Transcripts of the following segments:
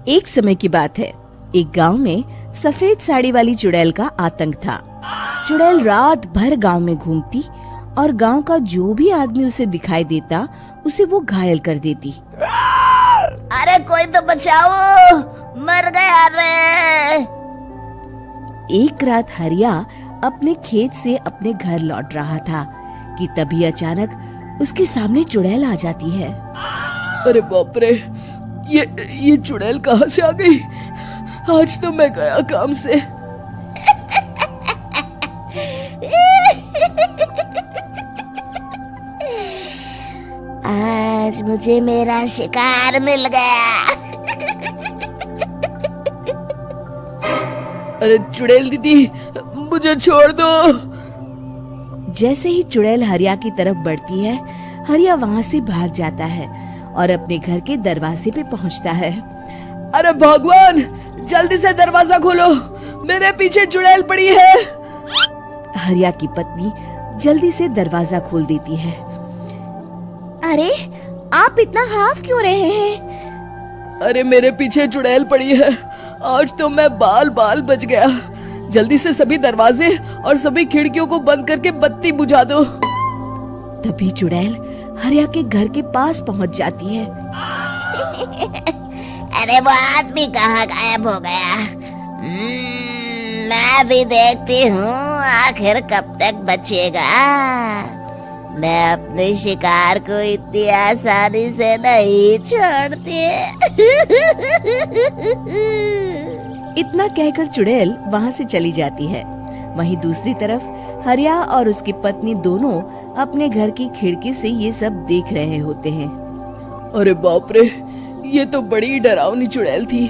एक समय की बात है। एक गांव में सफेद साड़ी वाली चुड़ैल का आतंक था। चुड़ैल रात भर गांव में घूमती और गांव का जो भी आदमी उसे दिखाई देता उसे वो घायल कर देती। अरे कोई तो बचाओ, मर गया रे। एक रात हरिया अपने खेत से अपने घर लौट रहा था कि तभी अचानक उसके सामने चुड़ैल आ जाती है। अरे बाप रे, ये चुड़ैल कहाँ से आ गई? आज तो मैं गया काम से। आज मुझे मेरा शिकार मिल गया। अरे चुड़ैल दीदी, मुझे छोड़ दो। जैसे ही चुड़ैल हरिया की तरफ बढ़ती है, हरिया वहाँ से भाग जाता है और अपने घर के दरवाजे पे पहुँचता है। अरे भगवान, जल्दी से दरवाजा खोलो, मेरे पीछे चुड़ैल पड़ी है। हरिया की पत्नी जल्दी से दरवाजा खोल देती है। अरे आप इतना हाफ क्यों रहे हैं? अरे मेरे पीछे चुड़ैल पड़ी है, आज तो मैं बाल बाल बच गया। जल्दी से सभी दरवाजे और सभी खिड़कियों को बंद करके बत्ती बुझा दो। तभी चुड़ैल हरिया के घर के पास पहुंच जाती है। अरे वो आदमी कहाँ गायब हो गया? मैं भी देखती हूँ आखिर कब तक बचेगा। मैं अपने शिकार को इतनी आसानी से नहीं छोड़ती। इतना कहकर चुड़ैल वहाँ से चली जाती है। वहीं दूसरी तरफ हरिया और उसकी पत्नी दोनों अपने घर की खिड़की से ये सब देख रहे होते हैं। अरे बाप रे, ये तो बड़ी डरावनी चुड़ैल थी।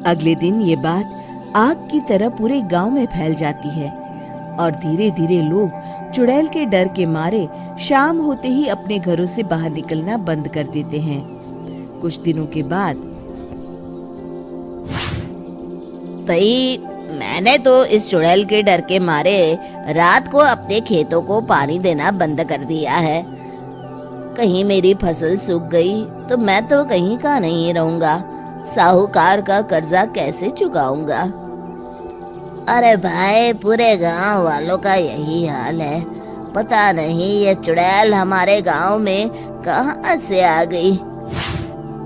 अगले दिन ये बात आग की तरह पूरे गांव में फैल जाती है और धीरे धीरे लोग चुड़ैल के डर के मारे शाम होते ही अपने घरों से बाहर निकलना बंद कर देते हैं। कुछ दिनों के बाद भाई, मैंने तो इस चुड़ैल के डर के मारे रात को अपने खेतों को पानी देना बंद कर दिया है। कहीं मेरी फसल सूख गई तो मैं तो कहीं का नहीं रहूंगा। साहूकार का कर्जा कैसे चुकाऊंगा? अरे भाई, पूरे गांव वालों का यही हाल है। पता नहीं ये चुड़ैल हमारे गांव में कहां से आ गई।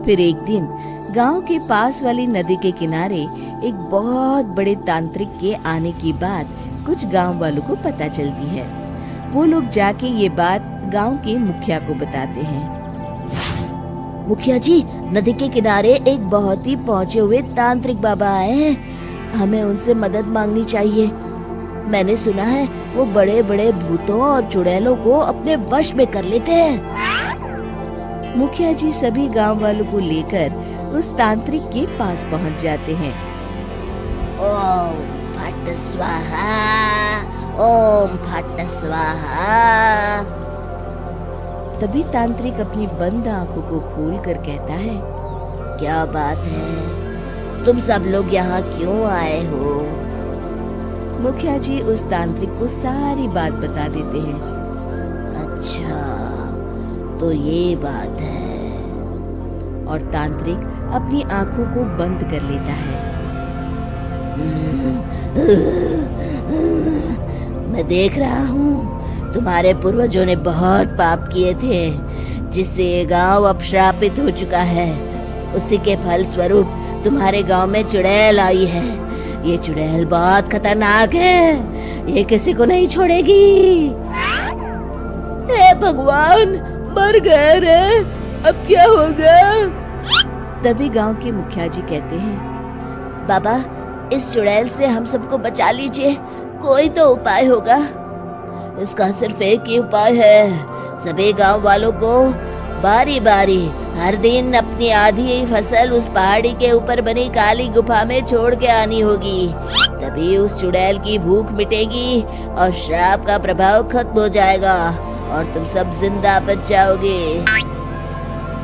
फिर एक दिन गांव के पास वाली नदी के किनारे एक बहुत बड़े तांत्रिक के आने की बात कुछ गांव वालों को पता चलती है। वो लोग जाके ये बात गांव के मुखिया को बताते हैं। मुखिया जी, नदी के किनारे एक बहुत ही पहुंचे हुए तांत्रिक बाबा आए हैं। हमें उनसे मदद मांगनी चाहिए। मैंने सुना है वो बड़े बड़े भूतों और चुड़ैलों को अपने वश में कर लेते हैं। मुखिया जी सभी गांव वालों को लेकर उस तांत्रिक के पास पहुंच जाते हैं। ओम फट स्वाहा, ओम फट स्वाहा। तभी तांत्रिक अपनी बंद आंखों को खोलकर कहता है, क्या बात है? तुम सब लोग यहाँ क्यों आए हो? मुखिया जी उस तांत्रिक को सारी बात बता देते हैं। अच्छा, तो ये बात है। और तांत्रिक अपनी आंखों को बंद कर लेता है। मैं देख रहा हूँ तुम्हारे पूर्वजों ने बहुत पाप किए थे, जिससे ये गांव अब श्रापित हो चुका है। उसी के फल स्वरूप तुम्हारे गांव में चुड़ैल आई है। ये चुड़ैल बहुत खतरनाक है, ये किसी को नहीं छोड़ेगी। हे भगवान, मर गए रे, अब क्या होगा? तभी गांव के मुखिया जी कहते हैं, बाबा, इस चुड़ैल से हम सबको बचा लीजिए। कोई तो उपाय होगा। इसका सिर्फ एक ही उपाय है। सभी गांव वालों को बारी बारी हर दिन अपनी आधी फसल उस पहाड़ी के ऊपर बनी काली गुफा में छोड़ के आनी होगी। तभी उस चुड़ैल की भूख मिटेगी और श्राप का प्रभाव खत्म हो जाएगा और तुम सब जिंदा बच जाओगे।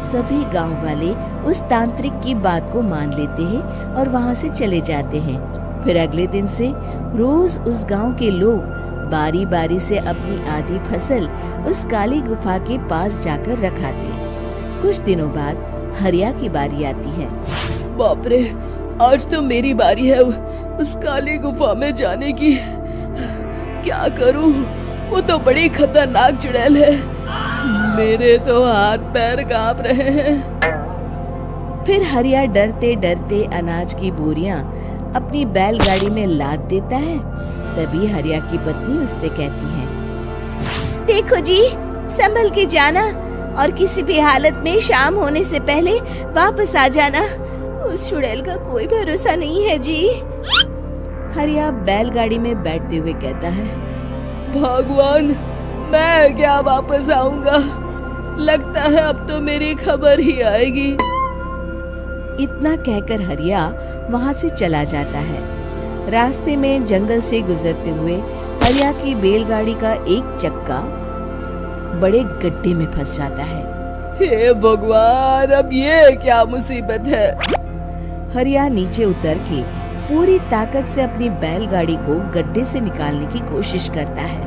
सभी गांव वाले उस तांत्रिक की बात को मान लेते हैं और वहां से चले जाते हैं। फिर अगले दिन से रोज उस गांव के लोग बारी बारी से अपनी आधी फसल उस काली गुफा के पास जाकर रखाते। कुछ दिनों बाद हरिया की बारी आती है। बाप रे, आज तो मेरी बारी है उस काली गुफा में जाने की। क्या करूं? वो तो बड़ी खतरनाक चुड़ैल है। मेरे तो हाथ पैर कांप रहे हैं। फिर हरिया डरते डरते अनाज की बोरियां अपनी बैलगाड़ी में लाद देता है। तभी हरिया की पत्नी उससे कहती है, देखो जी, संभल के जाना और किसी भी हालत में शाम होने से पहले वापस आ जाना। उस चुड़ैल का कोई भरोसा नहीं है जी। हरिया बैलगाड़ी में बैठते हुए कहता है, भगवान, मैं क्या वापस आऊंगा? लगता है अब तो मेरी खबर ही आएगी। इतना कहकर हरिया वहां से चला जाता है। रास्ते में जंगल से गुजरते हुए हरिया की बैलगाड़ी का एक चक्का बड़े गड्ढे में फंस जाता है। हे भगवान, अब ये क्या मुसीबत है? हरिया नीचे उतर के पूरी ताकत से अपनी बैलगाड़ी को गड्ढे से निकालने की कोशिश करता है।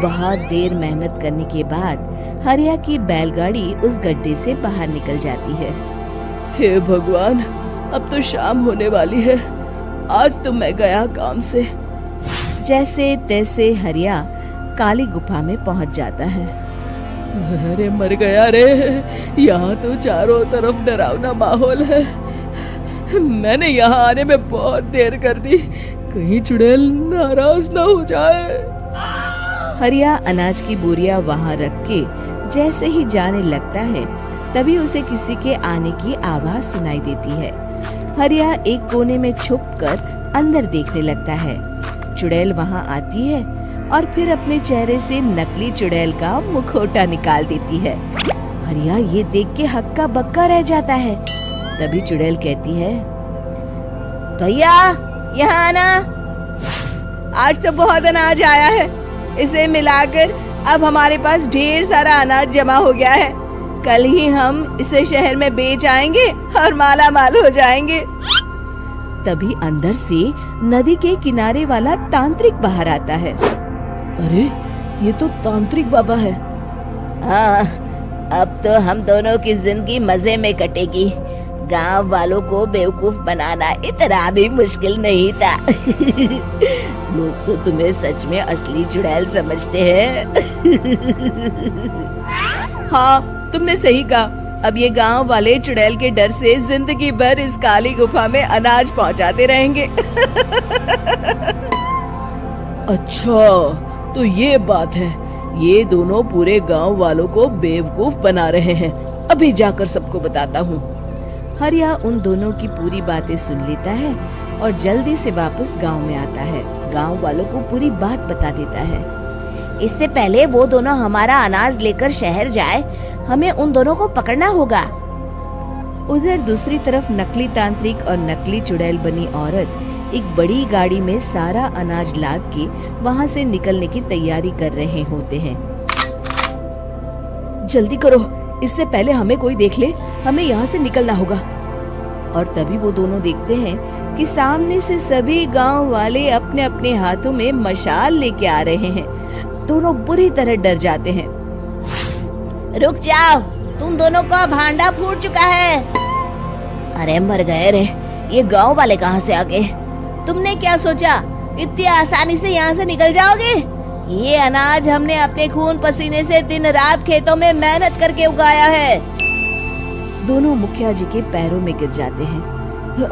बहुत देर मेहनत करने के बाद हरिया की बैलगाड़ी उस गड्ढे से बाहर निकल जाती है। हे भगवान, अब तो शाम होने वाली है। आज तो मैं गया काम से। जैसे तैसे हरिया काली गुफा में पहुंच जाता है। अरे मर गया रे, यहाँ तो चारों तरफ डरावना माहौल है। मैंने यहाँ आने में बहुत देर कर दी, कहीं चुड़ैल नाराज ना हो जाए। हरिया अनाज की बोरियां वहां रख के जैसे ही जाने लगता है, तभी उसे किसी के आने की आवाज सुनाई देती है। हरिया एक कोने में छुपकर अंदर देखने लगता है। चुड़ैल वहां आती है और फिर अपने चेहरे से नकली चुड़ैल का मुखौटा निकाल देती है। हरिया ये देख के हक्का बक्का रह जाता है। तभी चुड़ैल कहती है, भैया यहाँ आना। आज तो बहुत अनाज आया है, इसे मिलाकर अब हमारे पास ढेर सारा अनाज जमा हो गया है। कल ही हम इसे शहर में बेच आएंगे और माला माल हो जाएंगे। तभी अंदर से नदी के किनारे वाला तांत्रिक बाहर आता है। अरे, ये तो तांत्रिक बाबा है। हाँ, अब तो हम दोनों की जिंदगी मजे में कटेगी। गांव वालों को बेवकूफ बनाना इतना भी मुश्किल नहीं था। लोग तो तुम्हें सच में असली चुड़ैल समझते हैं। हाँ, तुमने सही कहा। अब ये गांव वाले चुड़ैल के डर से जिंदगी भर इस काली गुफा में अनाज पहुंचाते रहेंगे। अच्छा, तो ये बात है। ये दोनों पूरे गांव वालों को बेवकूफ बना रहे हैं। अभी जाकर सबको बताता हूँ। हरिया उन दोनों की पूरी बातें सुन लेता है और जल्दी से वापस गांव में आता है। गांव वालों को पूरी बात बता देता है। इससे पहले वो दोनों हमारा अनाज लेकर शहर जाए, हमें उन दोनों को पकड़ना होगा। उधर दूसरी तरफ नकली तांत्रिक और नकली चुड़ैल बनी औरत एक बड़ी गाड़ी में सारा अनाज लाद के वहां से निकलने की तैयारी कर रहे होते हैं। जल्दी करो, इससे पहले हमें कोई देख ले। हमें यहाँ से निकलना होगा। और तभी वो दोनों देखते हैं कि सामने से सभी गांव वाले अपने अपने हाथों में मशाल लेके आ रहे हैं। दोनों बुरी तरह डर जाते हैं। रुक जाओ, तुम दोनों का भांडा फूट चुका है। अरे मर गए रे, ये गांव वाले कहाँ से आ गए? तुमने क्या सोचा इतनी आसानी से यहाँ से निकल जाओगे? ये अनाज हमने अपने खून पसीने से दिन रात खेतों में मेहनत करके उगाया है। दोनों मुखिया जी के पैरों में गिर जाते हैं।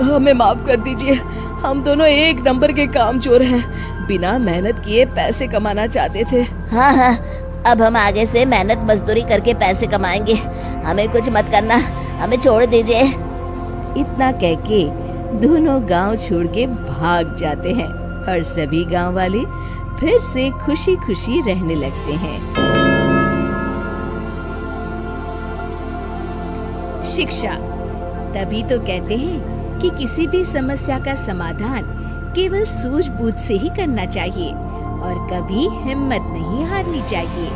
हमें माफ कर दीजिए, हम दोनों एक नंबर के कामचोर हैं। बिना मेहनत किए पैसे कमाना चाहते थे। हाँ हाँ, अब हम आगे से मेहनत मजदूरी करके पैसे कमाएंगे। हमें कुछ मत करना, हमें छोड़ दीजिए। इतना कह के दोनों गांव छोड़ के भाग जाते हैं और सभी गांव वाले फिर से खुशी खुशी रहने लगते हैं। शिक्षा। तभी तो कहते हैं कि किसी भी समस्या का समाधान केवल सूझबूझ से ही करना चाहिए और कभी हिम्मत नहीं हारनी चाहिए।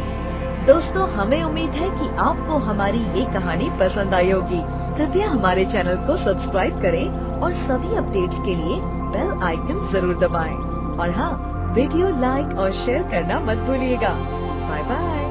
दोस्तों, हमें उम्मीद है कि आपको हमारी ये कहानी पसंद आई होगी। कृपया हमारे चैनल को सब्सक्राइब करें और सभी अपडेट्स के लिए बेल आइकन जरूर दबाएं। और हाँ, वीडियो लाइक और शेयर करना मत भूलिएगा। Bye bye.